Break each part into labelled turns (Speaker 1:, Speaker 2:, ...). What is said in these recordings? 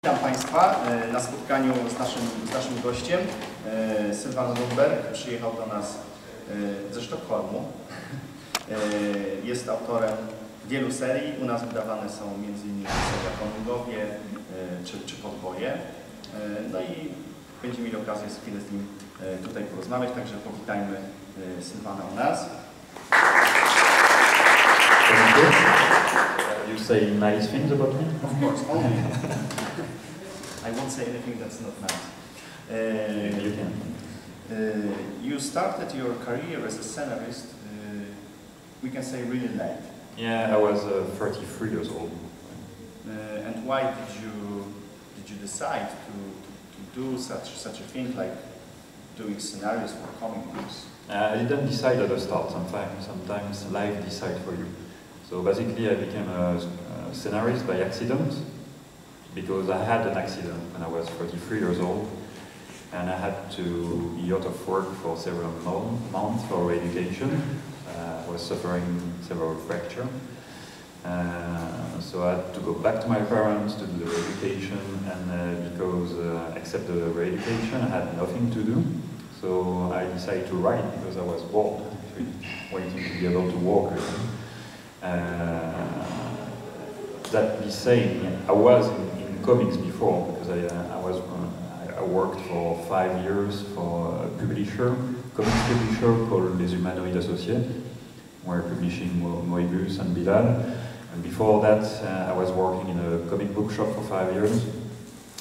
Speaker 1: Witam Państwa na spotkaniu z naszym gościem. Sylvain Runberg przyjechał do nas ze Sztokholmu. Jest autorem wielu serii. U nas wydawane są m.in. seria Konungowie czy Podboje. No i będziemy mieli okazję chwilę z nim tutaj porozmawiać, także powitajmy Sylvaina u nas.
Speaker 2: You say nice things about me?
Speaker 1: Of course, only. I won't say anything that's not nice.
Speaker 2: You can.
Speaker 1: You started your career as a scenarist, we can say really late.
Speaker 2: Yeah, I was 33 years old.
Speaker 1: And why did you decide to do such a thing like doing scenarios for comic books?
Speaker 2: I didn't decide at the start. Sometimes life decides for you. So basically, I became a scenarist by accident, because I had an accident when I was 33 years old, and I had to be out of work for several months for education. I was suffering several fractures, so I had to go back to my parents to do the education, and because except the education, I had nothing to do. So I decided to write because I was bored, waiting to be able to walk again. That be saying, I was in comics before, because I worked for 5 years for a publisher, comics publisher called Les Humanoïdes Associés. We're publishing Moebius and Bilal. And before that, I was working in a comic book shop for 5 years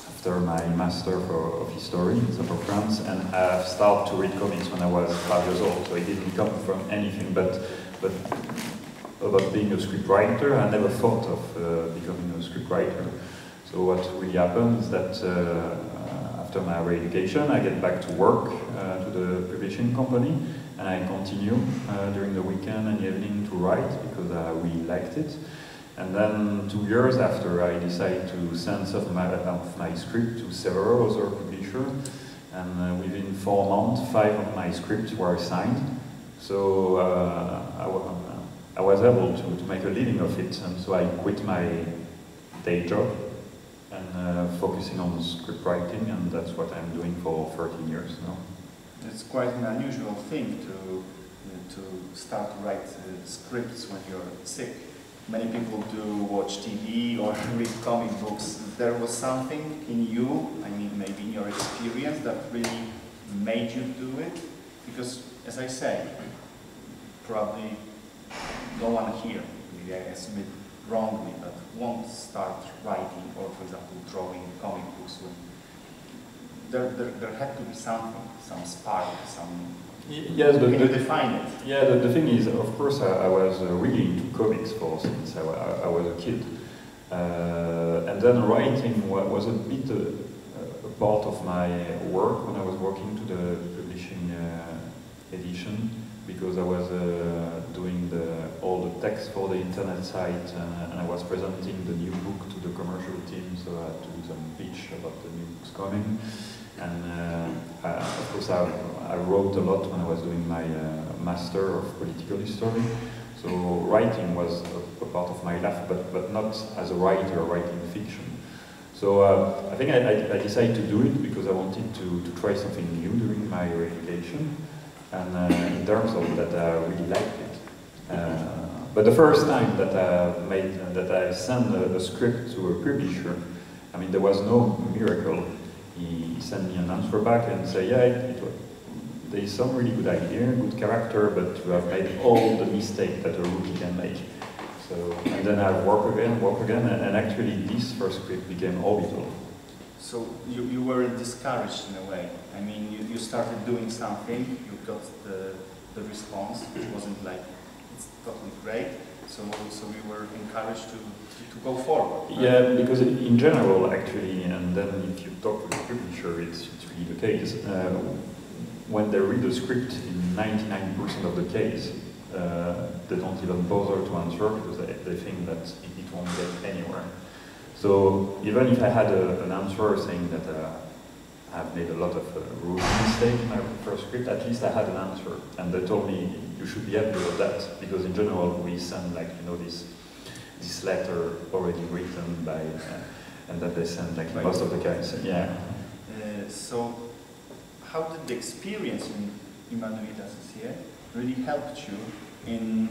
Speaker 2: after my master of history in south of France, and I started to read comics when I was 5 years old. So it didn't come from anything but about being a scriptwriter. I never thought of becoming a scriptwriter. So what really happened is that after my re-education, I get back to work to the publishing company, and I continue during the weekend and evening to write because I really liked it. And then 2 years after, I decided to send some of my script to several other publishers, and within 4 months, 5 of my scripts were signed. So I was able to make a living of it, and so I quit my day job and focusing on script writing, and that's what I'm doing for 13 years now.
Speaker 1: It's quite an unusual thing to start to write scripts when you're sick. Many people do watch TV or read comic books. There was something in you, I mean maybe in your experience, that really made you do it? Because, as I say, probably no one here, maybe I assume it wrongly, but won't start writing or, for example, drawing comic books when there had to be something, some spark, some.
Speaker 2: Yes,
Speaker 1: can you define it?
Speaker 2: Yeah, the thing is, of course, I was really into comics since I was a kid, and then writing was a bit a part of my work when I was working to the publishing edition, because I was doing all the text for the internet site, and I was presenting the new book to the commercial team, so I had to do some pitch about the new books coming. And of course I wrote a lot when I was doing my Master of Political History, so writing was a part of my life, but not as a writer writing fiction. So I think I decided to do it because I wanted to try something new during my education. And in terms of that, I really liked it. But the first time that I sent a script to a publisher, I mean, there was no miracle. He sent me an answer back and said, yeah, there is some really good idea, good character, but you have made all the mistakes that a rookie can make. So, and then I work again, and actually this first script became Orbital.
Speaker 1: So you were discouraged in a way. I mean, you started doing something, you got the response. It wasn't like it's totally great. So we were encouraged to go forward. Right?
Speaker 2: Yeah, because in general, actually, and then if you talk to the publisher, it's really the case. When they read the script, in 99% of the case, they don't even bother to answer because they think that it won't get anywhere. So even if I had an answer saying that I've made a lot of rookie mistakes in my first script, at least I had an answer, and they told me you should be happy with that, because in general we send, like, you know, this letter already written by and that they send like
Speaker 1: Right.
Speaker 2: most of the guys. Yeah.
Speaker 1: So, how did the experience in Emmanuel Associé really helped you in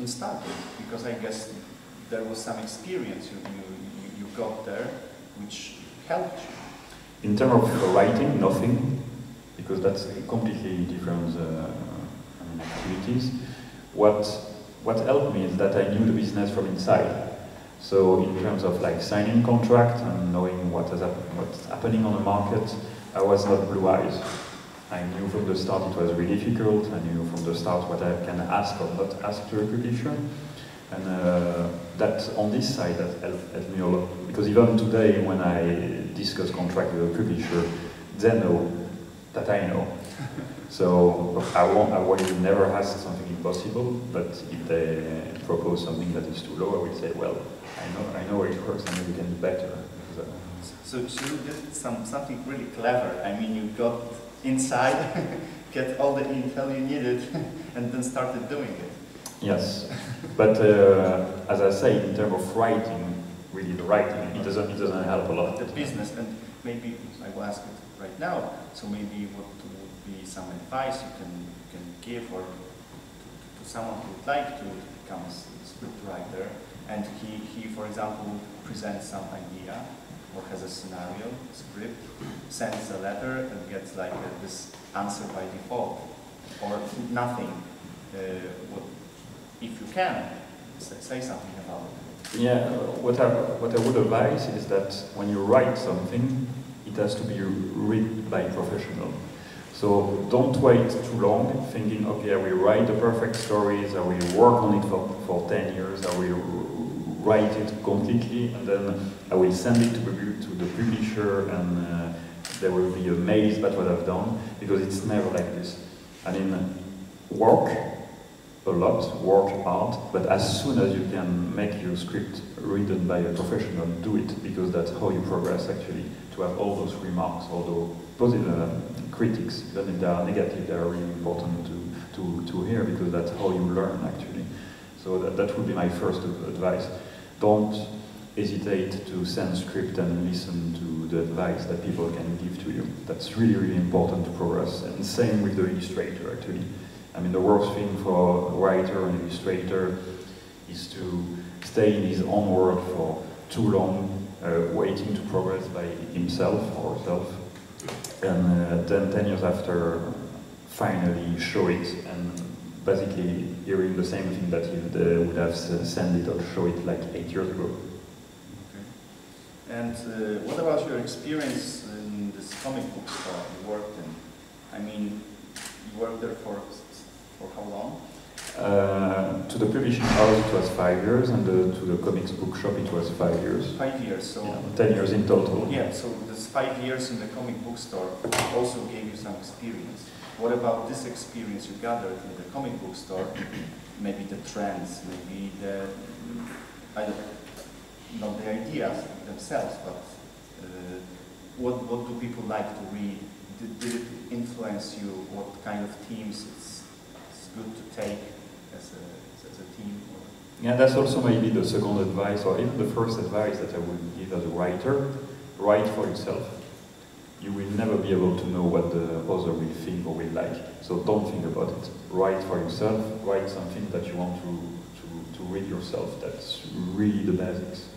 Speaker 1: starting? Because I guess there was some experience you got there which helped you.
Speaker 2: In terms of writing, nothing, because that's completely different activities. What helped me is that I knew the business from inside. So in terms of like signing contract and knowing what's happening on the market, I was not blue eyes. I knew from the start it was really difficult. I knew from the start what I can ask or not ask to a publisher. And that on this side that helped me a lot. Because even today when I discuss contract with a publisher, they know that I know. So I will never ask something impossible, but if they propose something that is too low, I will say, well, I know it works, I know you can do better.
Speaker 1: So you did something really clever. I mean, you got inside, get all the intel you needed, and then started doing it.
Speaker 2: Yes, but as I say, in terms of writing, really the writing, it doesn't help a lot.
Speaker 1: The business, and maybe I will ask it right now. So maybe what would be some advice you can give or to someone who would like to become a script writer, and he for example presents some idea or has a scenario, script, sends a letter and gets like this answer by default, or nothing. If you can, say something about it.
Speaker 2: Yeah, what I would advise is that when you write something, it has to be read by a professional. So don't wait too long thinking, okay, I will write the perfect stories, I will work on it for 10 years, I will write it completely, and then I will send it to the publisher, and they will be amazed by what I've done, because it's never like this. I mean, work a lot, work hard, but as soon as you can make your script written by a professional, do it, because that's how you progress actually, to have all those remarks, all those positive critics, even if they are negative, they are really important to hear, because that's how you learn actually. So that would be my first advice. Don't hesitate to send script and listen to the advice that people can give to you. That's really, really important to progress. And same with the illustrator actually. I mean, the worst thing for a writer and illustrator is to stay in his own world for too long, waiting to progress by himself or herself, and then 10 years after, finally show it, and basically hearing the same thing that he would have sent it or show it like 8 years ago.
Speaker 1: Okay. And what about your experience in this comic book store you worked in? I mean, you worked there for how long?
Speaker 2: To the publishing house it was 5 years, and to the comics book shop it was 5 years.
Speaker 1: 5 years, so...
Speaker 2: Yeah, 10 years in total.
Speaker 1: Yeah, so this 5 years in the comic book store also gave you some experience. What about this experience you gathered in the comic book store? Maybe the trends, maybe the... not the ideas themselves, but what do people like to read? Did it influence you? What kind of themes it's good to take as a team? Or?
Speaker 2: Yeah, that's also maybe the second advice, or even the first advice that I would give as a writer. Write for yourself. You will never be able to know what the other will think or will like. So don't think about it. Write for yourself. Write something that you want to read yourself. That's really the basics.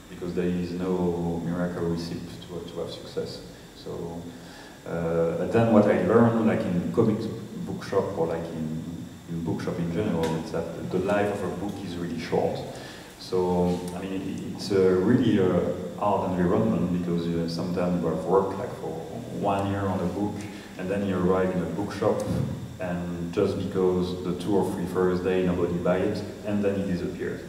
Speaker 2: Because there is no miracle recipe to have success. So, but then what I learned, like in comics bookshop or like in bookshop in general, is that the life of a book is really short. So, I mean, it's really a hard environment, because sometimes you have worked like for 1 year on a book, and then you arrive in a bookshop, and just because the 2 or 3 first day nobody buy it, and then it disappears,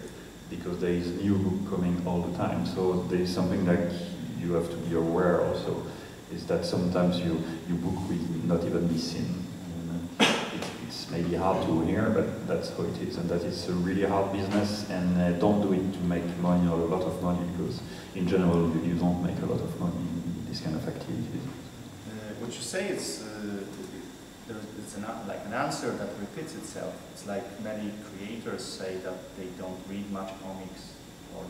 Speaker 2: because there is new book coming all the time. So there is something that you have to be aware also, is that sometimes your book will not even be seen. It's maybe hard to hear, but that's how it is, and that is a really hard business, and don't do it to make money or a lot of money, because in general you don't make a lot of money in this kind of activities.
Speaker 1: What you say is it's like an answer that repeats itself. It's like many creators say that they don't read much comics, or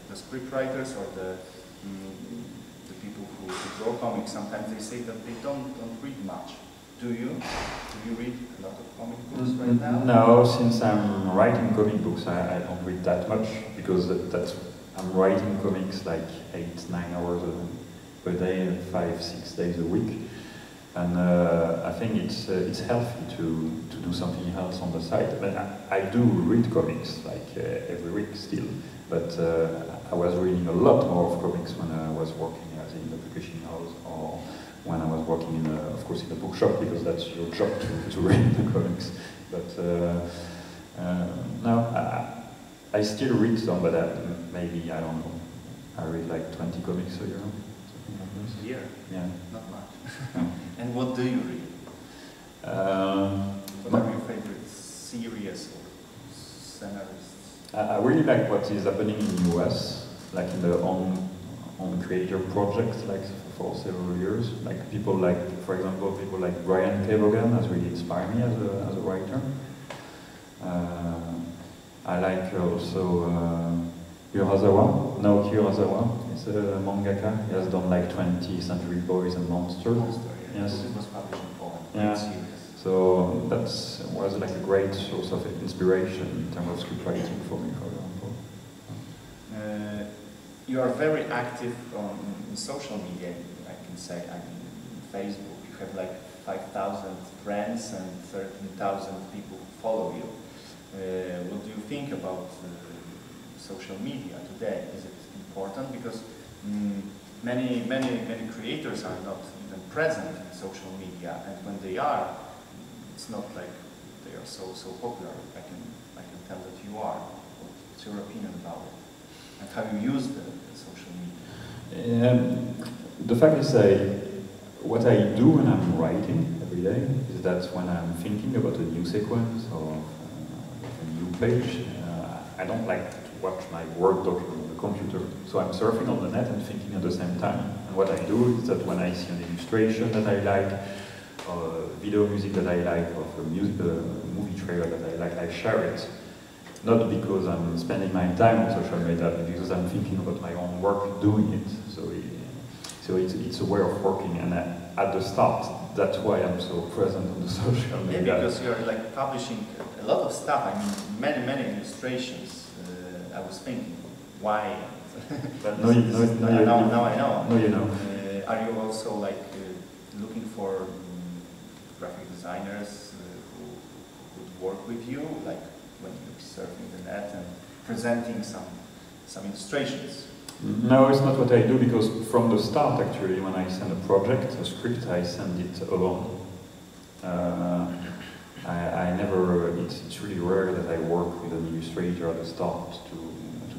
Speaker 1: the script writers or the people who draw comics, sometimes they say that they don't read much. Do you? Do you read a lot of comic books right now?
Speaker 2: No, since I'm writing comic books, I don't read that much, because I'm writing comics like 8-9 hours a day, 5-6 days a week, and I think it's healthy to do something else on the side. I mean, I do read comics like every week still, but I was reading a lot more of comics when I was working in the publishing house, or when I was working of course in a bookshop, because that's your job to read the comics. But no, I still read some, but maybe, I don't know, I read like 20 comics a year, something like this.
Speaker 1: A year?
Speaker 2: Yeah.
Speaker 1: Not much.
Speaker 2: No.
Speaker 1: And what do you read? What are your favorite series or scenarists?
Speaker 2: I really like what is happening in the US, like in the on creator projects, like for several years. Like people like, for example, people like Brian K. Vaughan has really inspired me as a writer. I like also Urasawa, Naoki Urasawa. He's a mangaka. He has done like 20th Century Boys and Monsters.
Speaker 1: Yeah.
Speaker 2: Yes.
Speaker 1: It was published in Poland.
Speaker 2: Yeah. So that was like a great source of inspiration in terms of script writing for me, for example.
Speaker 1: You are very active on social media, I can say. I mean, Facebook, you have like 5,000 friends and 13,000 people who follow you. What do you think about social media today? Is it important? Because many creators are not even present in social media, and when they are, it's not like they are so popular. I can tell that you are. What's your opinion about it? And how you use the social media?
Speaker 2: The fact is, what I do when I'm writing every day is that when I'm thinking about a new sequence or a new page, I don't like to watch my Word document on the computer. So I'm surfing on the net and thinking at the same time. And what I do is that when I see an illustration that I like, or video music that I like, or a movie trailer that I like, I share it. Not because I'm spending my time on social media, but because I'm thinking about my own work doing it. So it's a way of working, and at the start, that's why I'm so present on the social media.
Speaker 1: Yeah, because you're like publishing a lot of stuff. I mean, many illustrations. I was thinking, why?
Speaker 2: But
Speaker 1: now I know.
Speaker 2: No, you know.
Speaker 1: Are you also like looking for graphic designers who would work with you, like when you're surfing the net and presenting some illustrations?
Speaker 2: No, it's not what I do, because from the start, actually, when I send a project, a script, I send it alone. I never, it's really rare that I work with an illustrator at the start to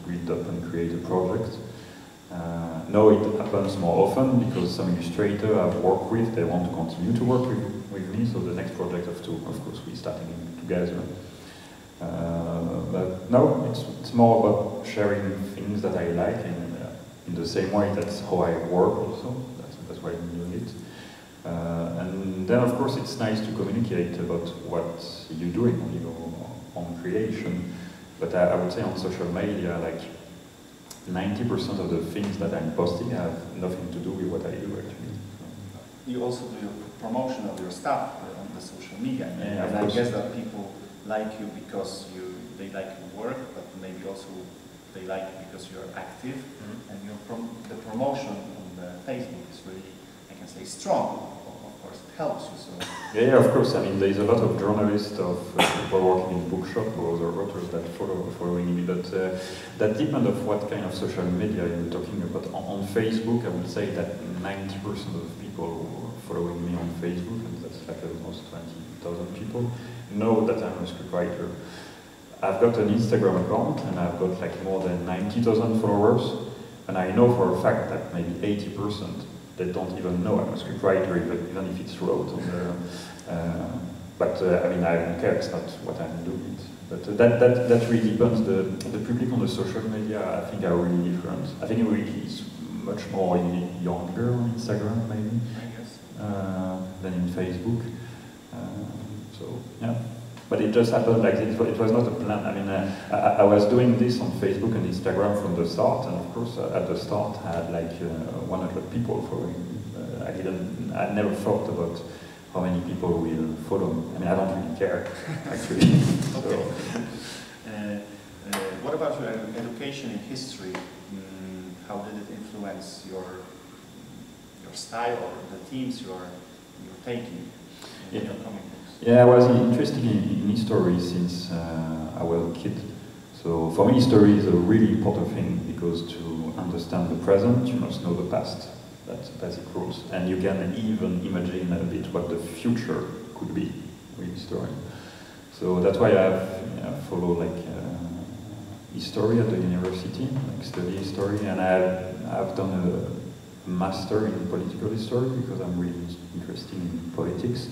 Speaker 2: build up and create a project. No, it happens more often because some illustrator I've worked with, they want to continue to work with me, so the next project of course, we're starting together. But no, it's more about sharing things that I like, and in the same way, that's how I work also. That's why I'm doing it. And then, of course, it's nice to communicate about what you're doing on your own creation. But I would say on social media, like 90% of the things that I'm posting have nothing to do with what I do, actually.
Speaker 1: You also do your promotion of your stuff on the social media,
Speaker 2: yeah,
Speaker 1: and I guess that people like you because they like your work, but maybe also they like you because you're active, and the promotion on the Facebook is really, I can say, strong. Of course, it helps you. So.
Speaker 2: Yeah, of course. I mean, there's a lot of journalists, of people working in bookshop or other authors that following me, but that depends of what kind of social media you're talking about. On Facebook, I would say that 90% of people following me on Facebook, and that's like almost 20,000 people, know that I'm a scriptwriter. I've got an Instagram account, and I've got like more than 90,000 followers, and I know for a fact that maybe 80% they don't even know I'm a scriptwriter, even if it's wrote on the. I mean, I don't care. It's not what I'm doing. But that really depends. The public on the social media, I think, are really different. I think it really is much more younger on Instagram, maybe,
Speaker 1: I guess.
Speaker 2: than in Facebook. So yeah. But it just happened like this. It was not a plan. I mean, I was doing this on Facebook and Instagram from the start, and of course, at the start, I had like 100 people following. I never thought about how many people will follow me. I mean, I don't really care, actually.
Speaker 1: Okay. What about your education in history? How did it influence your style or the themes you're taking in your comic books?
Speaker 2: Yeah, I was interested in history since I was a kid. So for me, history is a really important thing because to understand the present, you must know the past. That's basic rules. And you can even imagine a bit what the future could be with history. So that's why I follow like history at the university, like study history, and I've done a master in political history because I'm really interested in politics.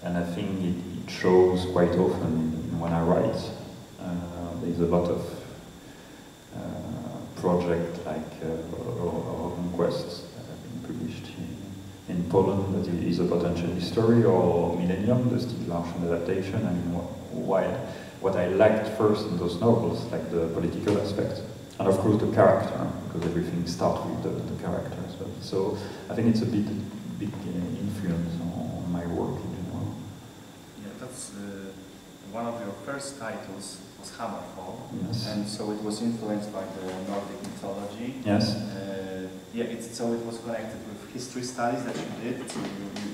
Speaker 2: And I think it shows quite often when I write. There's a lot of projects like Conquests that have been published in Poland that is about ancient history, or Millennium, the Steve Larsen adaptation. I mean, what I liked first in those novels, like the political aspect, and of course the character, because everything starts with the character as well. So I think it's a big influence on my work in general.
Speaker 1: Yeah, that's one of your first titles was Hammerfall,
Speaker 2: yes.
Speaker 1: And so it was influenced by the Nordic mythology.
Speaker 2: Yes.
Speaker 1: Yeah, so it was connected with history studies that you did. So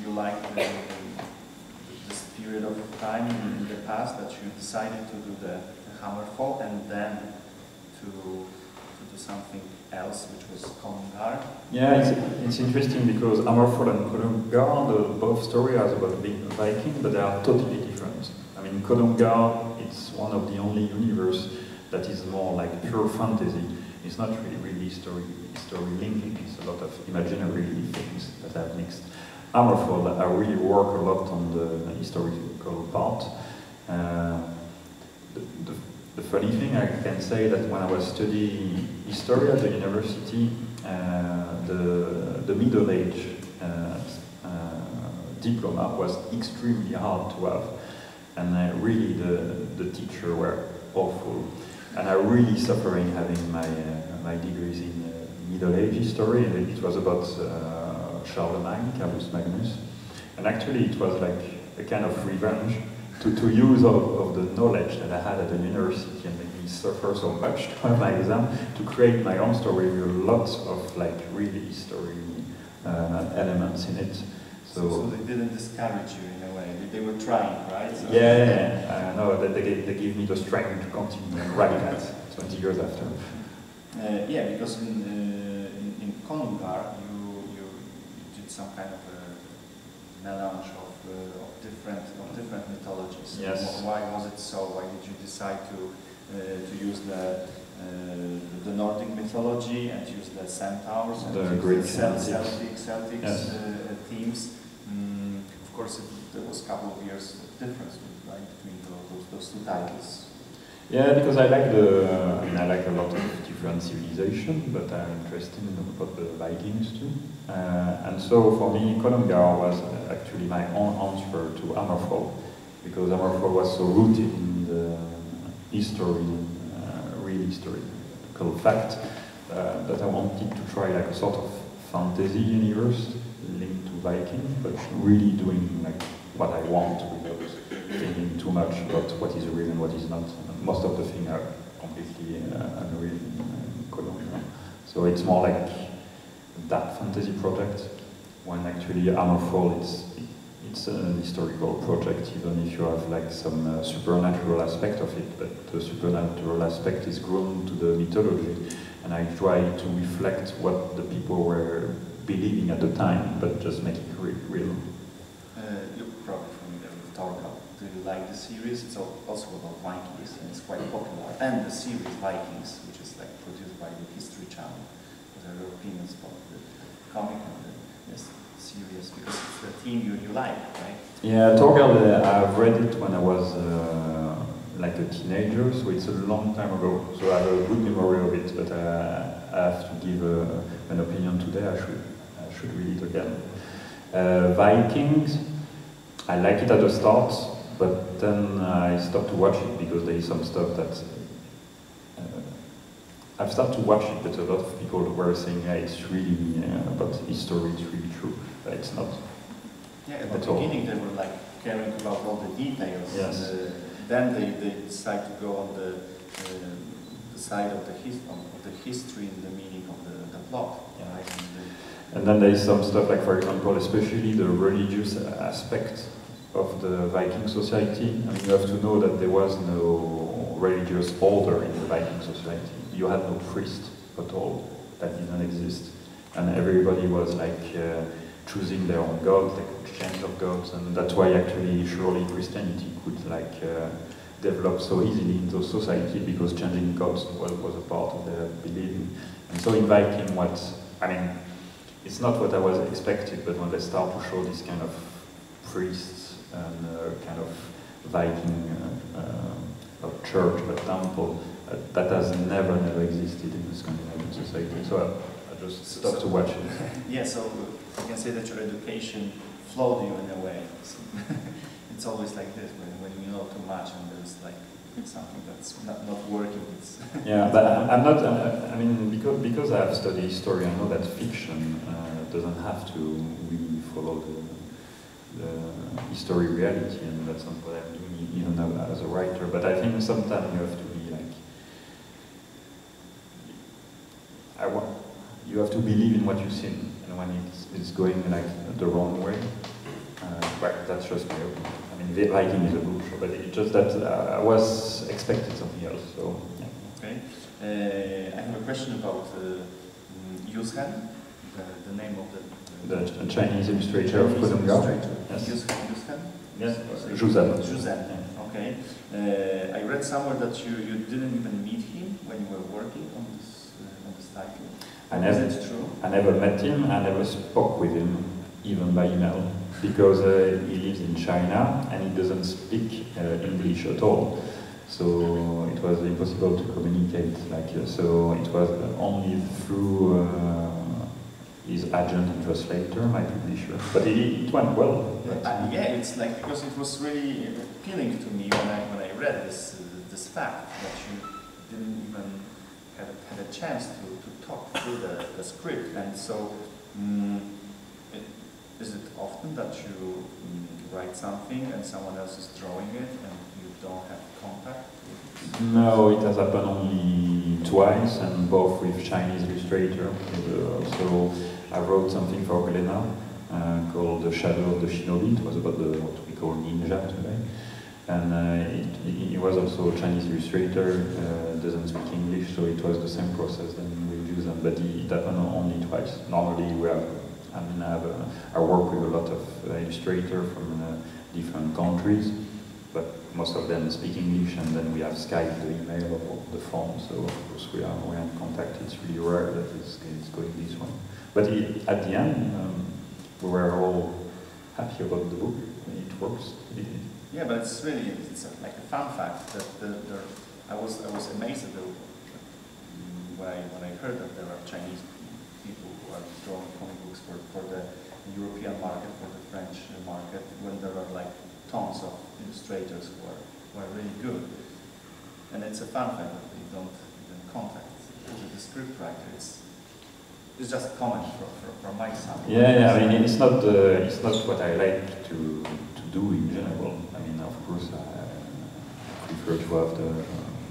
Speaker 1: you liked this period of time in the past that you decided to do the Hammerfall and then to do something else, which was Konungar.
Speaker 2: Yeah, it's interesting because Hammerfall and Konungar, both stories are about being a Viking, but they are totally different. I mean, Konungar, it's one of the only universe that is more like pure fantasy. It's not really story linking, it's a lot of imaginary things that I've mixed. Hammerfall, I really work a lot on the historical part. The funny thing I can say that when I was studying history at the university, the Middle Age diploma was extremely hard to have, and really the teachers were awful, and I really suffering having my degrees in Middle Age history, and it was about Charlemagne, Carus Magnus, and actually it was like a kind of revenge to use of the knowledge that I had at the university and make me suffer so much to have my exam, to create my own story with lots of like really history elements in it.
Speaker 1: So they didn't discourage you in a way. They were trying, right? So
Speaker 2: yeah, I know that they gave me the strength to continue and write that 20 years after.
Speaker 1: Yeah, because in Konungar you did some kind of a melange of different mythologies.
Speaker 2: Yes.
Speaker 1: Why was it so? Why did you decide to use the Nordic mythology and use the centaurs and
Speaker 2: the Greek
Speaker 1: Celtic
Speaker 2: yes.
Speaker 1: Themes? Of course, there was a couple of years of difference, right, between those two titles.
Speaker 2: Yeah, because I like a lot of different civilizations, but I'm interested about the Vikings too. And so for me, Konungar was actually my own answer to Hammerfall, because Hammerfall was so rooted in the history, real historical fact, that I wanted to try like a sort of fantasy universe linked to Viking, but really doing like what I want without thinking too much about what is real and what is not. Most of the things are completely unreal in Konungar. So it's more like that fantasy project, when actually Hammerfall it's an historical project, even if you have like some supernatural aspect of it, but the supernatural aspect is grown to the mythology, and I try to reflect what the people were believing at the time, but just make it real.
Speaker 1: You're probably familiar with Torgal. Do you like the series? It's also about Vikings, and it's quite popular. And the series Vikings, which is like produced by the History Channel. What are your opinions about the comic and the series? Because it's the theme you like, right?
Speaker 2: Yeah, Torgal, I've read it when I was like a teenager, so it's a long time ago. So I have a good memory of it, but I have to give an opinion today. I should read it again. Vikings, I like it at the start, but then I stopped to watch it because there is some stuff that I've started to watch it, but a lot of people were saying, yeah, it's really about history, it's really true. But it's not.
Speaker 1: Yeah, at the beginning they were like caring about all the details.
Speaker 2: Yes.
Speaker 1: And, then they decide to go on the side of the history and the meaning of the plot.
Speaker 2: Yeah.
Speaker 1: Right?
Speaker 2: And then there is some stuff like, for example, especially the religious aspect of the Viking society. I mean, you have to know that there was no religious order in the Viking society. You had no priest at all. That didn't exist. And everybody was like choosing their own gods, like exchange of gods, and that's why actually surely Christianity could like develop so easily in those society, because changing gods was a part of their believing. And so in Viking, it's not what I was expected, but when they start to show this kind of priests and kind of Viking not church but temple, that has never existed in the Scandinavian society. So I just stopped to watch it.
Speaker 1: Yeah, so you can say that your education flowed you in a way. So it's always like this, when you know too much and there's like something that's not working. It's
Speaker 2: yeah, but I'm not, I mean, because I have studied history, I know that fiction doesn't have to really follow the history reality, and that's not what I'm doing even now as a writer. But I think sometimes you have to be like, you have to believe in what you see, and when it's going like the wrong way, but that's just my opinion. I mean, the Viking is a book, but it's just that I was expecting something else. So yeah.
Speaker 1: Okay, I have a question about Yushan, the name of
Speaker 2: the Chinese illustrator of Kodunga. Yes.
Speaker 1: Yushan.
Speaker 2: Yes. Zhuzan.
Speaker 1: Zhuzan.
Speaker 2: Yeah.
Speaker 1: Okay. I read somewhere that you didn't even meet him when you were working on this title. Is it true?
Speaker 2: I never met him. I never spoke with him, even by email, because he lives in China and he doesn't speak English at all. So it was impossible to communicate. So it was only through his agent and translator, my publisher. But it went well.
Speaker 1: Yeah, it's like, because it was really appealing to me when I read this fact that you didn't even had a chance to talk through the script. And so, is it often that you write something and someone else is drawing it and you don't have contact with it?
Speaker 2: No, it has happened only twice, and both with Chinese illustrator. So I wrote something for Glenna called The Shadow of the Shinobi. It was about what we call ninja today. And he was also a Chinese illustrator, doesn't speak English, so it was the same process then we use them, but it happened only twice. Normally we have, I work with a lot of illustrators from different countries, but most of them speak English, and then we have Skype, the email, or the phone, so of course we are in contact. It's really rare that it's going this way. But at the end, we were all happy about the book. It works.
Speaker 1: Yeah, but it's really, like a fun fact that I was amazed at when I heard that there are Chinese people who are drawing comic books for the European market, for the French market, when there are like tons of illustrators who are really good. And it's a fun fact that they don't even contact with the script writer. It's just a comment from my side.
Speaker 2: Yeah, I mean, it's not what I like to do in general. I mean, of course, I prefer to have the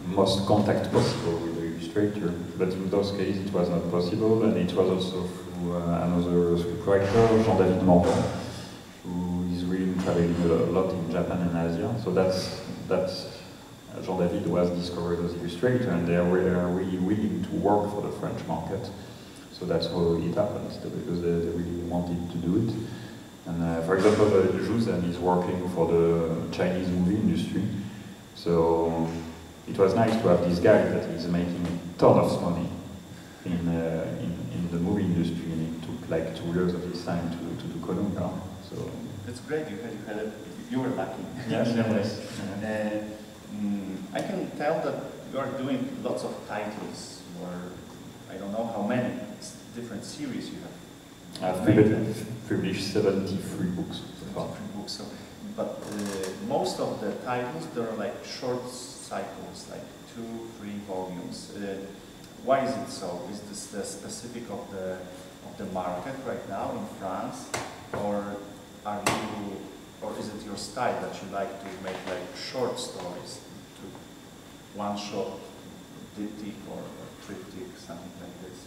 Speaker 2: most contact possible with the illustrator, but in those cases it was not possible, and it was also through another scriptwriter, Jean-David Morvan, who is really traveling a lot in Japan and Asia. So that's Jean-David was discovered as illustrator, and they were really willing to work for the French market. So that's how it happened, because they really wanted to do it. And for example, Zhuzan is working for the Chinese movie industry. So it was nice to have this guy that is making a ton of money in the movie industry, and it took like 2 years of his time to do Konunga. So
Speaker 1: it's great. You were lucky.
Speaker 2: Yes,
Speaker 1: yes. I can tell that you are doing lots of titles, or I don't know how many different series you have.
Speaker 2: published 73 books so far.
Speaker 1: 73 books. So, but most of the titles, they're like short cycles, like 2-3 volumes. Why is it so? Is this the specific of the market right now in France, or is it your style that you like to make like short stories, to one shot diptych or triptych, something like this?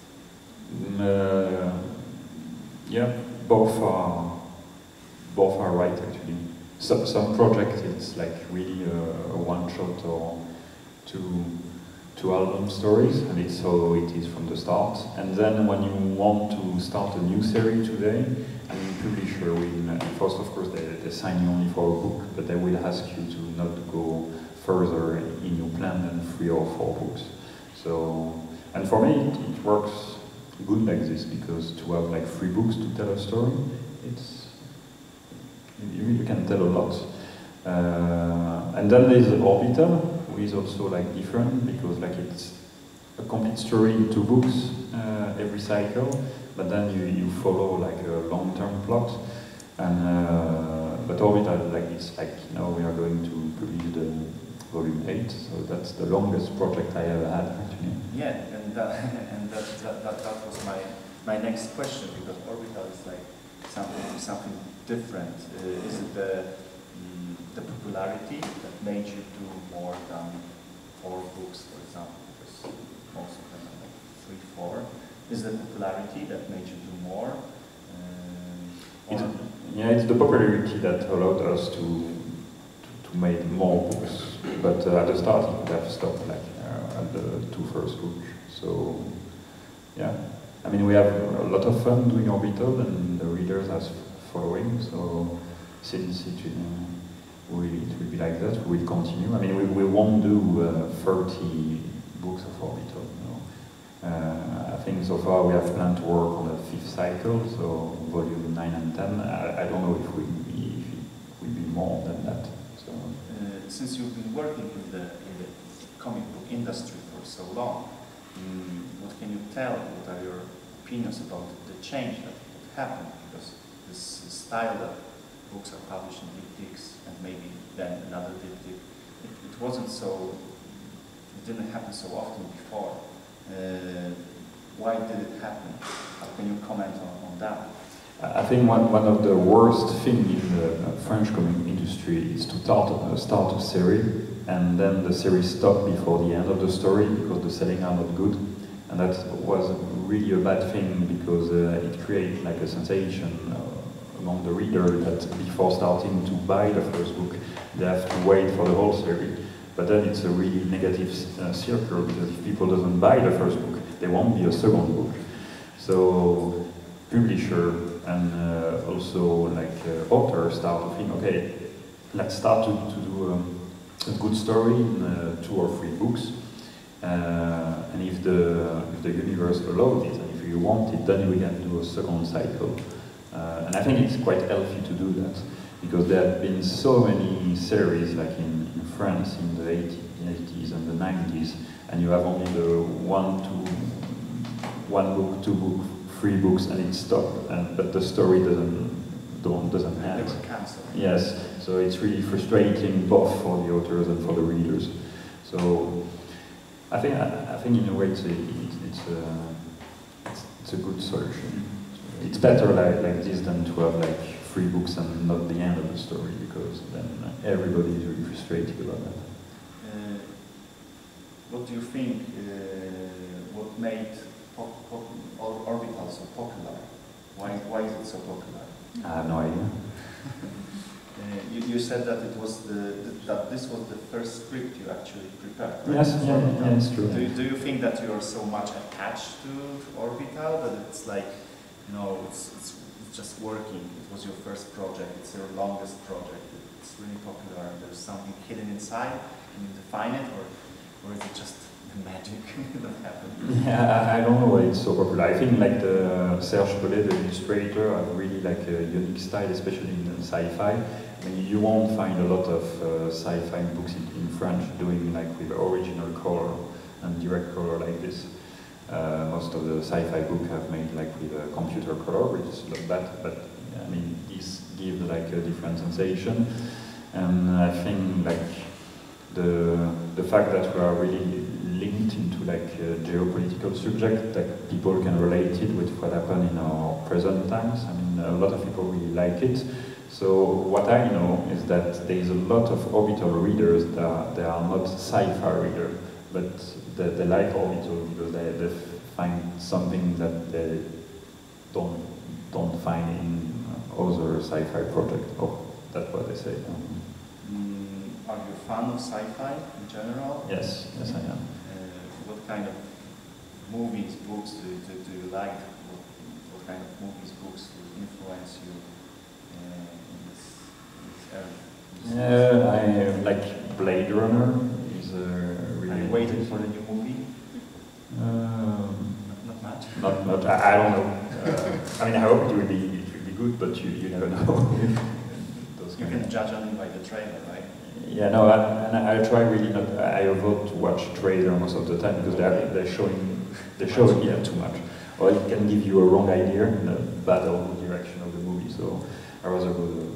Speaker 2: Yeah, both are right actually. Some projects it's like really a one shot or two album stories, and it's so it is from the start. And then when you want to start a new series today, I mean, publisher will first, of course, they sign you only for a book, but they will ask you to not go further in your plan than 3 or 4 books. So, and for me, it works good like this, because to have like 3 books to tell a story, you can tell a lot. And then there's Orbital, who is also like different, because like it's a complete story in 2 books every cycle, but then you follow like a long-term plot. And but Orbital, like it's like, you know, we are going to publish the volume 8, so that's the longest project I ever had actually.
Speaker 1: Yeah, and that was my next question, because Orbital is like something different. Is it the popularity that made you do more than 4 books, for example, because most of them are like 3, 4. Is the popularity that made you do more?
Speaker 2: It's the popularity that allowed us to make more books. But at the start, it would have stopped like at the 2 first books. So yeah, I mean, we have a lot of fun doing Orbital, and the readers are following. So since it will be like that, we will continue. I mean, we won't do 30 books of Orbital. I think so far we have planned to work on the 5th cycle, so volume 9 and 10. I don't know if it will be more than that. So
Speaker 1: since you've been working in the comic book industry for so long, what can you tell? What are your opinions about the change that happened? Because this style that books are published in diptychs and maybe then another diptych, it wasn't so. It didn't happen so often before. Why did it happen? How can you comment on that?
Speaker 2: I think one of the worst things in the French comic industry is to start a series, and then the series stops before the end of the story because the selling are not good. And that was really a bad thing, because it creates like a sensation among the reader that before starting to buy the first book, they have to wait for the whole series. But then it's a really negative circle, because if people doesn't buy the first book, there won't be a second book. So publisher and also like authors start to think, okay, let's start to do a good story in 2 or 3 books. And if the universe allows it, and if you want it, then we can do a second cycle. And I think it's quite healthy to do that, because there have been so many series, like in France in the 80s and the 90s, and you have only the 1 book, 2 book, 3 books, and it stopped. But the story doesn't end.
Speaker 1: They were cancelled.
Speaker 2: Yes, so it's really frustrating both for the authors and for the readers. So I think in a way it's a good solution. It's better like this than to have like 3 books and not the end of the story, because then everybody is really frustrated about that.
Speaker 1: What do you think? What made Orbital so popular? Why is it so popular?
Speaker 2: I have no idea.
Speaker 1: You said that it was that this was the first script you actually prepared. Right?
Speaker 2: Yes, yeah, it's true.
Speaker 1: Do you think that you are so much attached to Orbital that it's like, you know, it's just working? It was your first project. It's your longest project. It's really popular. And there's something hidden inside. Can you define it, or is it just the magic that happened?
Speaker 2: Yeah, I don't know why it's so popular. I think like the Serge Pellet, the illustrator, have really like a unique style, especially in sci-fi. I mean, you won't find a lot of sci-fi books in French doing like with original color and direct color like this. Most of the sci-fi books have made like with a computer color, which is not bad, but I mean, these give like a different sensation, and I think like the fact that we are really linked into like a geopolitical subject, that people can relate it with what happened in our present times. I mean, a lot of people really like it. So what I know is that there is a lot of orbital readers that they are not sci-fi readers, but they like orbital because they find something that they don't find in other sci-fi projects. Oh, that's what they say.
Speaker 1: Are you a fan of sci-fi in general?
Speaker 2: Yes, yes I am.
Speaker 1: What kind of movies, books do you like? What kind of movies, books influence you in this area?
Speaker 2: I like Blade Runner. Is really.
Speaker 1: Are you waiting for the new movie? Not much.
Speaker 2: Not much. I don't know. I mean, I hope it will be good, but you never know.
Speaker 1: You can judge only by the trailer, right?
Speaker 2: Yeah, no, and I try really not. I avoid to watch trailer most of the time because they're showing too much, or it can give you a wrong idea in a bad or good direction of the movie. So I rather go to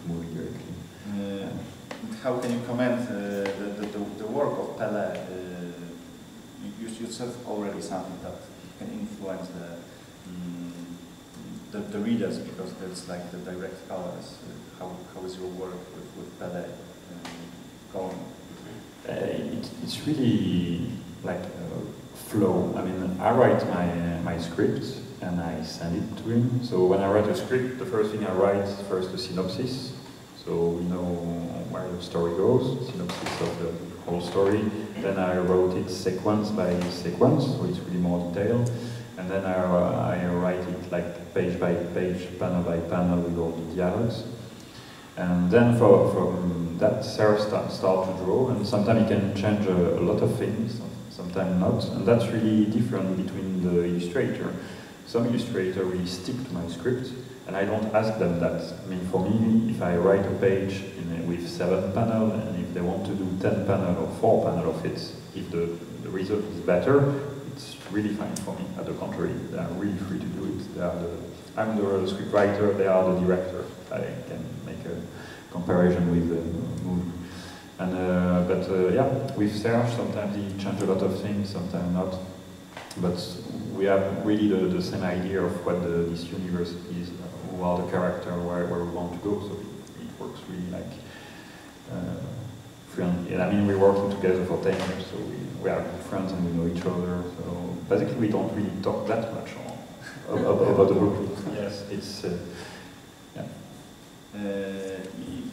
Speaker 2: movie directly.
Speaker 1: How can you comment the work of Pelé? You said already something that can influence the readers, because there's like the direct colors. How is your work with Pelé going?
Speaker 2: It's really like a flow. I mean, I write my script and I send it to him. So when I write a script, the first thing I write is first a synopsis. So we know where the story goes, synopsis of the whole story. Then I wrote it sequence by sequence, so it's really more detailed. And then I write it like page by page, panel by panel with all the dialogues. And then from that, Sarah start to draw, and sometimes he can change a lot of things, sometimes not. And that's really different between the illustrator. Some illustrator really stick to my script, and I don't ask them that. I mean, for me, if I write a page with 7 panels, and if they want to do 10 panels or 4 panels of it, if the result is better, it's really fine for me. At the contrary, they are really free to do it. I'm the script writer, they are the director. I can make a comparison with the movie. And yeah, with Serge, sometimes he changes a lot of things, sometimes not. But we have really the same idea of what this universe is, who are the characters, where we want to go. So it works really like friends. I mean, we're working together for 10 years, so we are good friends and we know each other. So basically, we don't really talk that much about the book. Yes, it's yeah.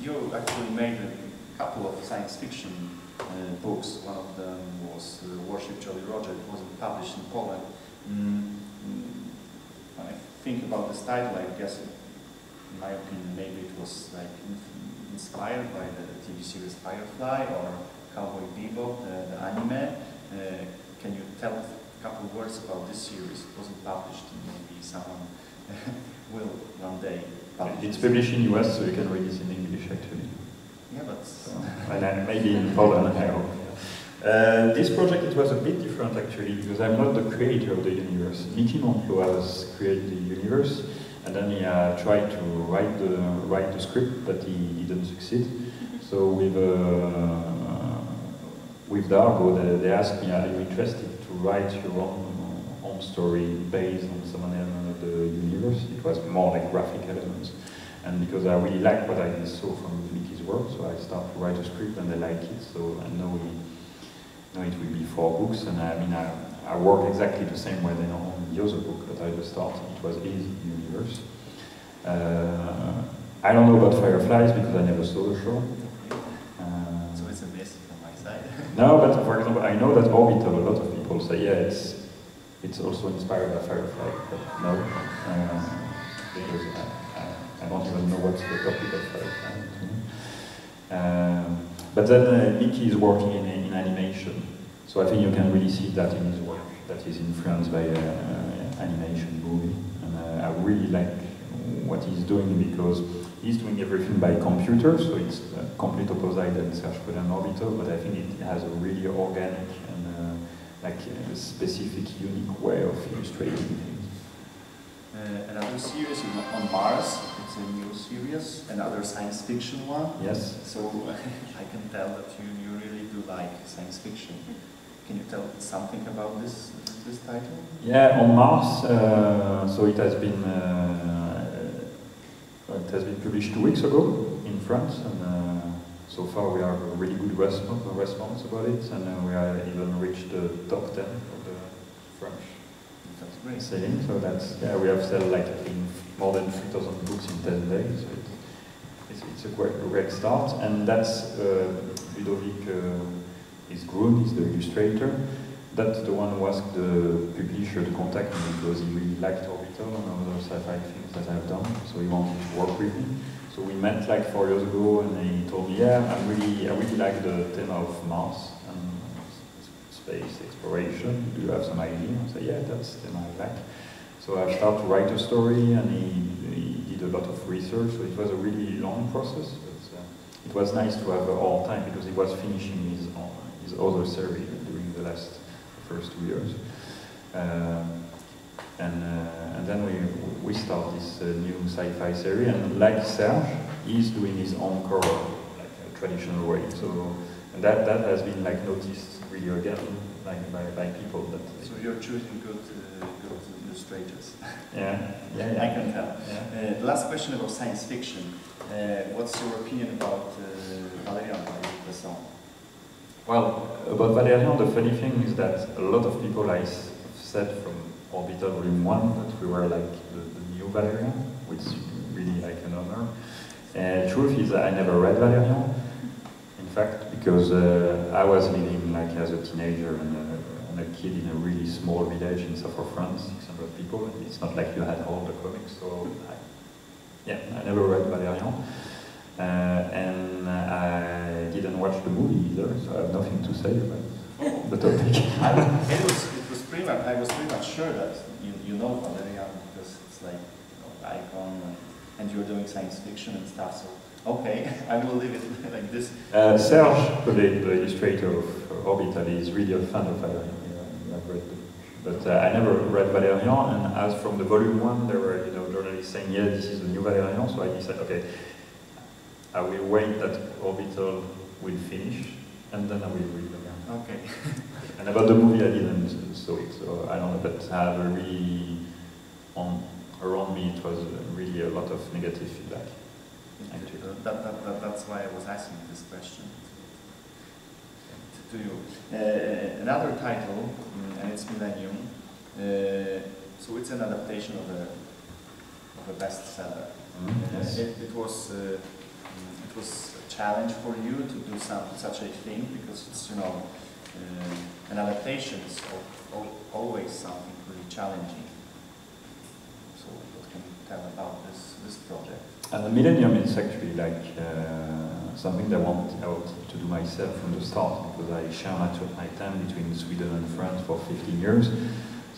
Speaker 1: You actually made a couple of science fiction books. One of them was Warship Jolly Roger. It wasn't published in Poland. When I think about this title, I guess, in my opinion, maybe it was like inspired by the TV series Firefly or Cowboy Bebop, the anime. Can you tell a couple of words about this series? It wasn't published. Maybe someone will one day publish it.
Speaker 2: It's published in US, so you can read it in English actually.
Speaker 1: Yeah, but
Speaker 2: and maybe in Poland, I hope. This project, it was a bit different actually, because I'm not the creator of the universe. Mickey Montlo has created the universe, and then he tried to write the script, but he didn't succeed. So with Dargo, they asked me, are you interested to write your own story based on some element of the universe? It was more like graphic elements. And because I really liked what I saw from Mickey's work, so I started to write a script and they like it. So I know it will be 4 books, and I mean I work exactly the same way they know on the other book that I just started. It was his universe. I don't know about Fireflies because I never saw the show.
Speaker 1: So it's a miss from my side.
Speaker 2: No, but for example, I know that Orbital, a lot of people say, yeah, it's also inspired by Firefly, but no, because I don't even know what's the topic of Firefly. But then Mickey is working in animation, so I think you can really see that in his work, that he's influenced by animation movie, and I really like what he's doing because he's doing everything by computer, so it's a complete opposite than Serge Colin Orbital, but I think it has a really organic and like a specific, unique way of illustrating things.
Speaker 1: another series on Mars. It's a new series, another science fiction one.
Speaker 2: Yes.
Speaker 1: So I can tell that you really do like science fiction. Can you tell something about this title?
Speaker 2: Yeah, on Mars. So it has been published 2 weeks ago in France, and so far we have a really good response about it, and we have even reached the top 10 of the French.
Speaker 1: That's great.
Speaker 2: Selling. So that's we have sold like I think more than 3,000 books in 10 days. So it's a great start, and that's Ludovic. Is Grun, is the illustrator. That's the one who asked the publisher to contact me because he really liked Orbital and other sci-fi things that I've done, so he wanted to work with me. So we met like 4 years ago, and he told me, yeah, I really like the theme of Mars and space exploration. Do you have some idea? I said, yeah, that's the theme I like. So I started to write a story, and he did a lot of research. So it was a really long process. It was nice to have all time because he was finishing his other series during the first 2 years, and then we start this new sci-fi series. And like Serge, he's doing his own cover, like a traditional way. So and that has been like noticed really again, like by people. That
Speaker 1: so you're choosing good illustrators.
Speaker 2: Yeah,
Speaker 1: I can tell.
Speaker 2: Yeah.
Speaker 1: The last question about science fiction. What's your opinion about Valérian by Besson?
Speaker 2: Well, about Valérian, the funny thing is that a lot of people I said from Orbital Volume 1 that we were like the new Valérian, which is really like an honor. Truth is I never read Valérian, in fact, because I was living like as a teenager and a kid in a really small village in south of France, 600 people. It's not like you had all the comics, so I never read Valérian. And I didn't watch the movie either, so I have nothing to say about the topic.
Speaker 1: I was pretty much sure that you know Valérian because it's like icon and you're doing science fiction and stuff. So okay, I will leave it like this.
Speaker 2: Serge, the illustrator of Orbital, is really a fan of Valérian. I've read the book. But I never read Valérian, and as from the volume 1, there were journalists saying, yeah, this is the new Valérian, so I decided, okay, I will wait that Orbital will finish, and then I will read again.
Speaker 1: Okay.
Speaker 2: And about the movie, I didn't saw it, so I don't know, but I have around me it was really a lot of negative feedback.
Speaker 1: That's why I was asking this question to you. Another title, and it's Millennium. So it's an adaptation of a bestseller.
Speaker 2: Yes.
Speaker 1: It was a challenge for you to do such a thing because it's an adaptation is always something really challenging. So what can you tell about this project?
Speaker 2: And the Millennium is actually like something that I wanted to do myself from the start because I share my time between Sweden and France for 15 years.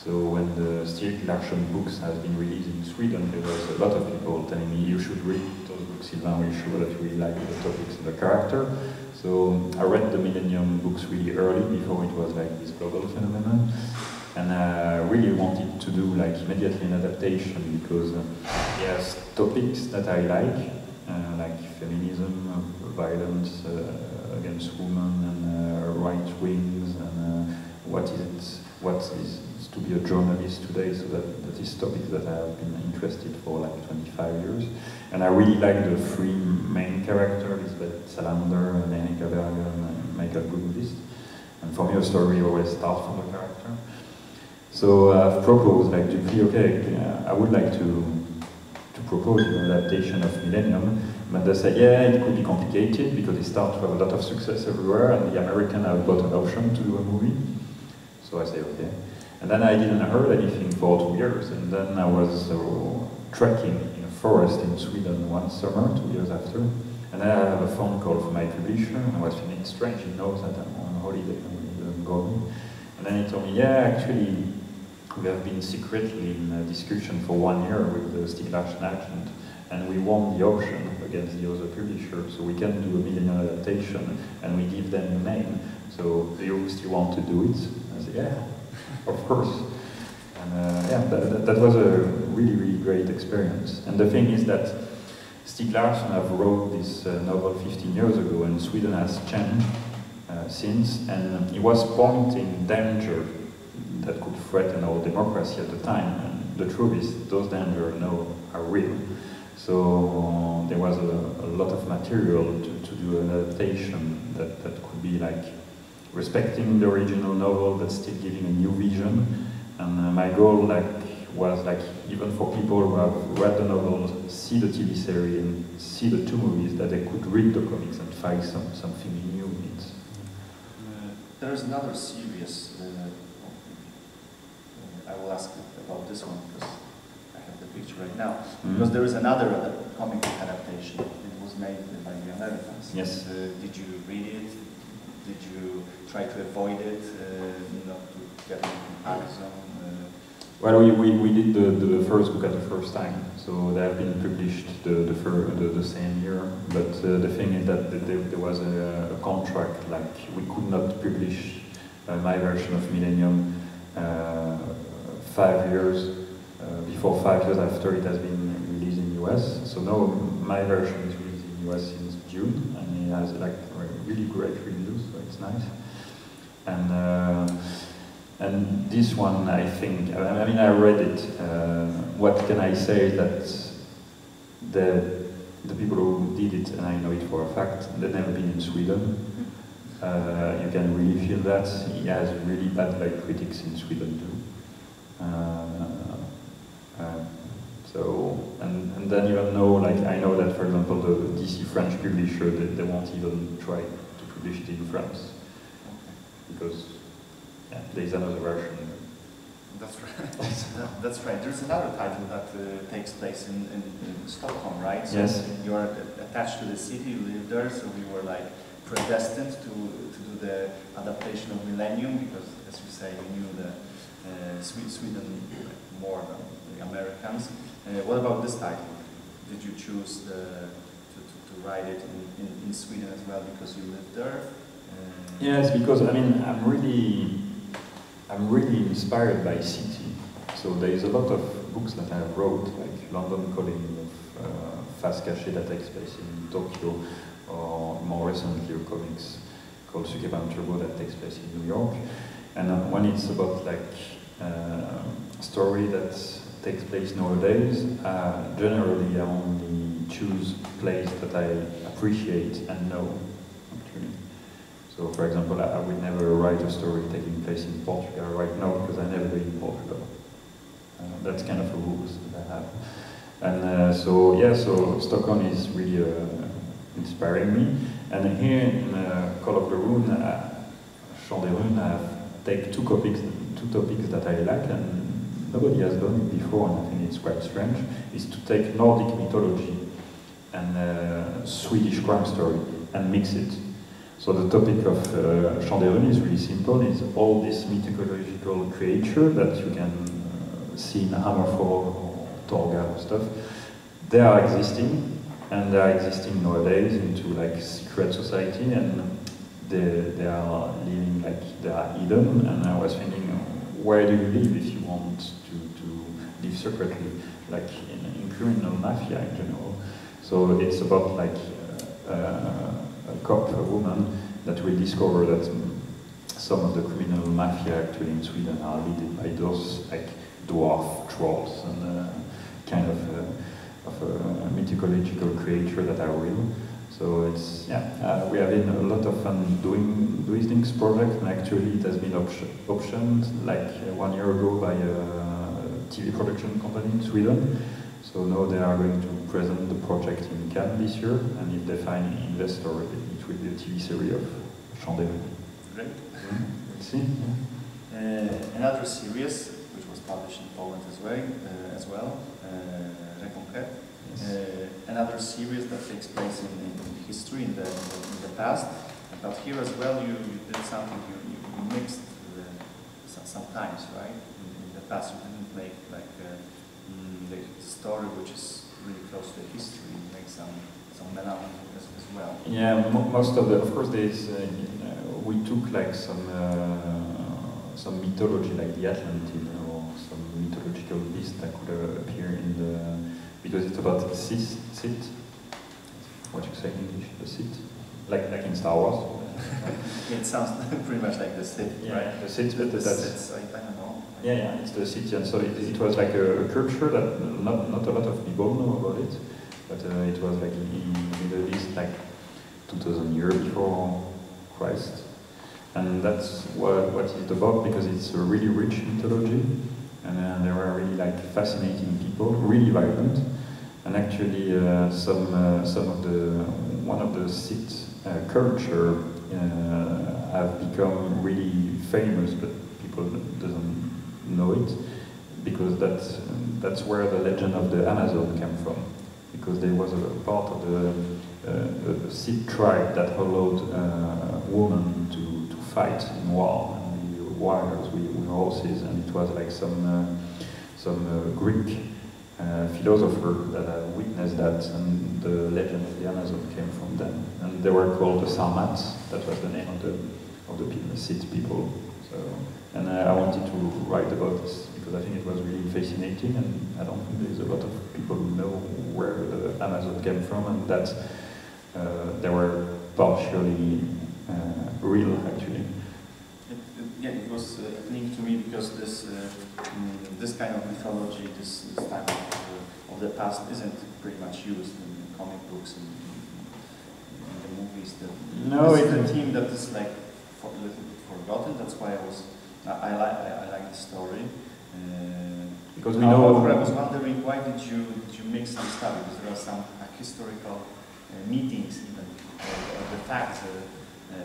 Speaker 2: So when the Stieg Larsson books has been released in Sweden, there was a lot of people telling me you should read those books, Sylvain, we're sure that you really like the topics and the character. So I read the Millennium books really early before it was like this global phenomenon. And I really wanted to do like immediately an adaptation because there's topics that I like feminism, violence against women and right wings and what is to be a journalist today. So that is topics that I have been interested for like 25 years. And I really like the three main characters, Lisbeth Salander and Erika Berger and Michael Bloomquist. And for me a story always starts from the character. So I've proposed like to okay, I would like to propose an adaptation of Millennium, but they say, yeah, it could be complicated because it starts to have a lot of success everywhere, and the Americans have got an option to do a movie. So I say, okay. And then I didn't heard anything for 2 years, and then I was trekking in a forest in Sweden one summer, 2 years after, and then I have a phone call from my publisher, and I was feeling strange, he knows that I'm on holiday and he didn't go me. And then he told me, yeah, actually, we have been secretly in a discussion for 1 year with the Stieg Larsson agent, and we won the auction against the other publisher, so we can do a Millennium adaptation, and we give them a name. So do you still want to do it? I said, yeah, of course. And yeah, that was a really great experience. And the thing is that Stieg Larsson have wrote this novel 15 years ago, and Sweden has changed since, and he was pointing danger that could threaten our democracy at the time. And the truth is, those dangers now are real. So there was a lot of material to do an adaptation that could be like respecting the original novel, but still giving a new vision. And my goal was even for people who have read the novel, see the TV series and see the two movies, that they could read the comics and find something new in it.
Speaker 1: There is another series. I will ask about this one because I have the picture right now. Because there is another comic adaptation. It was made by the Americans.
Speaker 2: Yes.
Speaker 1: Did you read it? Did you try to avoid it, not to get any comparison?
Speaker 2: Well, we did the first book at the first time, so they have been published the same year. But the thing is that there was a contract, like we could not publish my version of Millennium 5 years before 5 years after it has been released in the US. So now my version is released in the US since June, and it has like really great reviews, so it's nice. And this one, I think, I mean, I read it. What can I say? That the people who did it, and I know it for a fact, they've never been in Sweden. You can really feel that. He has really bad critics in Sweden too. So, and then even though, I know that, for example, the DC French publisher, they won't even try to publish it in France. Because yeah, there's another version.
Speaker 1: That's right. That's right. There's another title that takes place in Stockholm, right? So
Speaker 2: yes.
Speaker 1: You are attached to the city, you live there, so we were predestined to do the adaptation of Millennium, because, as you say, we knew the Sweden more than the Americans. What about this title? Did you choose to write it in Sweden as well because you lived there?
Speaker 2: Yes, because I mean, I'm really inspired by city. So there is a lot of books that I wrote, like London Calling of Face Cachée that takes place in Tokyo, or more recently a comics called Sukeban Turbo that takes place in New York. And when it's about a story that takes place nowadays, generally I only choose place that I appreciate and know, actually. So, for example, I would never write a story taking place in Portugal right now because I never been in Portugal. That's kind of a rules that I have. And so Stockholm is really inspiring me. And here in Call of the Rune, Chant des Runes, I take two topics that I like, and nobody has done it before, and I think it's quite strange, is to take Nordic mythology and Swedish crime story and mix it. So the topic of Chant des Runes is really simple. It's all this mythological creature that you can see in Hammerfall or Torga or stuff. They are existing, and they are existing nowadays into secret society, and they are living they are hidden. And I was thinking, where do you live if you want to live secretly, in criminal mafia in general? So it's about a cop, a woman, that will discover that some of the criminal mafia actually in Sweden are led by those dwarf trolls and kind of a mythological creature that are real. So it's we have been a lot of fun doing this project, and actually it has been optioned 1 year ago by a TV production company in Sweden. So now they are going to present the project in Cannes this year, and if they find an investor, it will be a TV series of Chant des Runes.
Speaker 1: Great.
Speaker 2: Let's see.
Speaker 1: Another series, which was published in Poland as well, Reconquête.
Speaker 2: Yes.
Speaker 1: Another series that takes place in history, in the past. But here as well, you did something, you mixed sometimes, right? In the past, you didn't make the story which is really close to history, you make some melancholy as well.
Speaker 2: Yeah, most of of course there's, we took some mythology like the Atlantean or some mythological beast that could appear in the, because it's about the Sith. What you say in English? The Sith, like in Star Wars.
Speaker 1: It sounds pretty much like the Sith,
Speaker 2: yeah,
Speaker 1: right?
Speaker 2: The Sith, but that's.
Speaker 1: I don't know.
Speaker 2: Yeah, it's the Sith, and so it was like a culture that not a lot of people know about it, but it was like in the Middle East, like 2000 years before Christ. And that's what it's about, because it's a really rich mythology, and there are really like fascinating people, really violent, and actually one of the Sith culture have become really famous, but people doesn't know it, because that's where the legend of the Amazon came from, because there was a part of the Sith tribe that allowed women to fight in war, and the warriors with horses, and it was like some Greek philosopher that witnessed that, and the legend of the Amazon came from them, and they were called the Sarmats. That was the name of the people, Sith people. So, and I wanted to write about this because I think it was really fascinating, and I don't think there's a lot of people who know where the Amazon came from, and that they were partially real, actually.
Speaker 1: Yeah, it was linked to me because this kind of mythology, this type of the past isn't pretty much used in comic books and in the movies.
Speaker 2: No,
Speaker 1: it's a theme that is like a little bit forgotten. That's why I like the story.
Speaker 2: Because we know.
Speaker 1: However, I was wondering, why did you mix some stuff? Because there are some historical meetings, even the facts.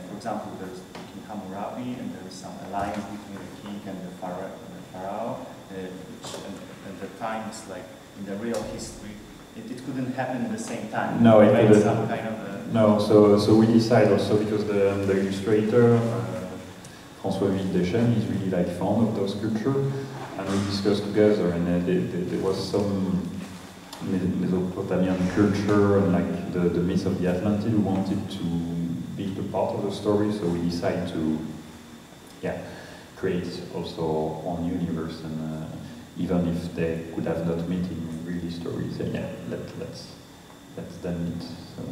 Speaker 1: For example, there's King Hammurabi, and there is some alliance between the king and the pharaoh, which at the time is like in the real history. It couldn't happen at the same time.
Speaker 2: No, it couldn't.
Speaker 1: Some kind of
Speaker 2: no, so we decide also, because the illustrator François Deschênes is really like fond of those cultures, and we discussed together, and there was some Mesopotamian culture and like the myth of the Atlantid who wanted to be the part of the story, so we decided to create also own universe, and even if they could have not met in really stories, let's then meet. So.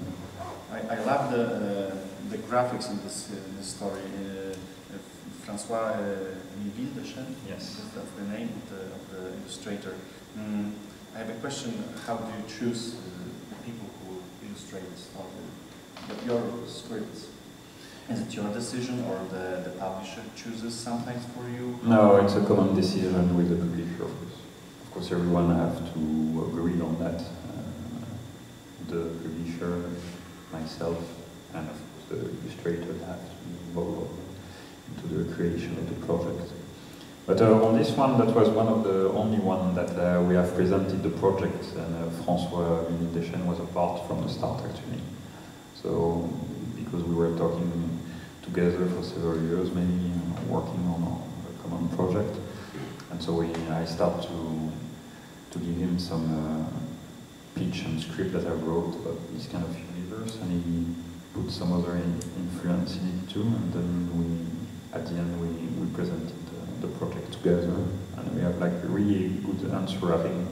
Speaker 1: I love the graphics in this story. François Deschênes,
Speaker 2: yes,
Speaker 1: that's the name of the illustrator. I have a question: how do you choose the people who illustrate the story? Your scripts, is it your decision, or the publisher chooses sometimes for you?
Speaker 2: No, it's a common decision with the publisher. Of course, everyone has to agree on that. The publisher, myself, and of course the illustrator have to be involved into the creation of the project. But on this one, that was one of the only one that we have presented the project, and François Deschênes was a part from the start, actually. So, because we were talking together for several years, maybe working on a common project, and so I started to give him some pitch and script that I wrote about this kind of universe, and he put some other influence in it too, and then at the end we presented the project together, and we have like a really good answer. I think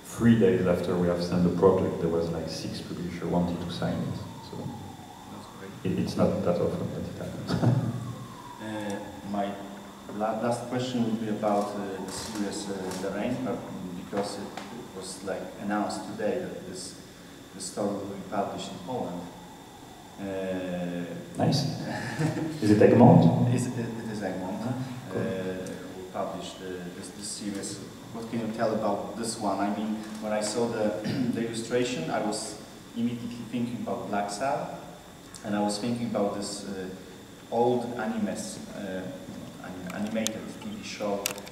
Speaker 2: 3 days after we have sent the project, there was like 6 publishers wanting to sign it. So
Speaker 1: that's great.
Speaker 2: It's not that often that it happens.
Speaker 1: My last question would be about the series The Rain, because it was like announced today that this story will be published in Poland.
Speaker 2: Nice. Is it Egmont?
Speaker 1: It is Egmont. Cool. Who published this series. What can you tell about this one? I mean, when I saw the illustration, I was immediately thinking about Black Sabbath, and I was thinking about this old animated TV show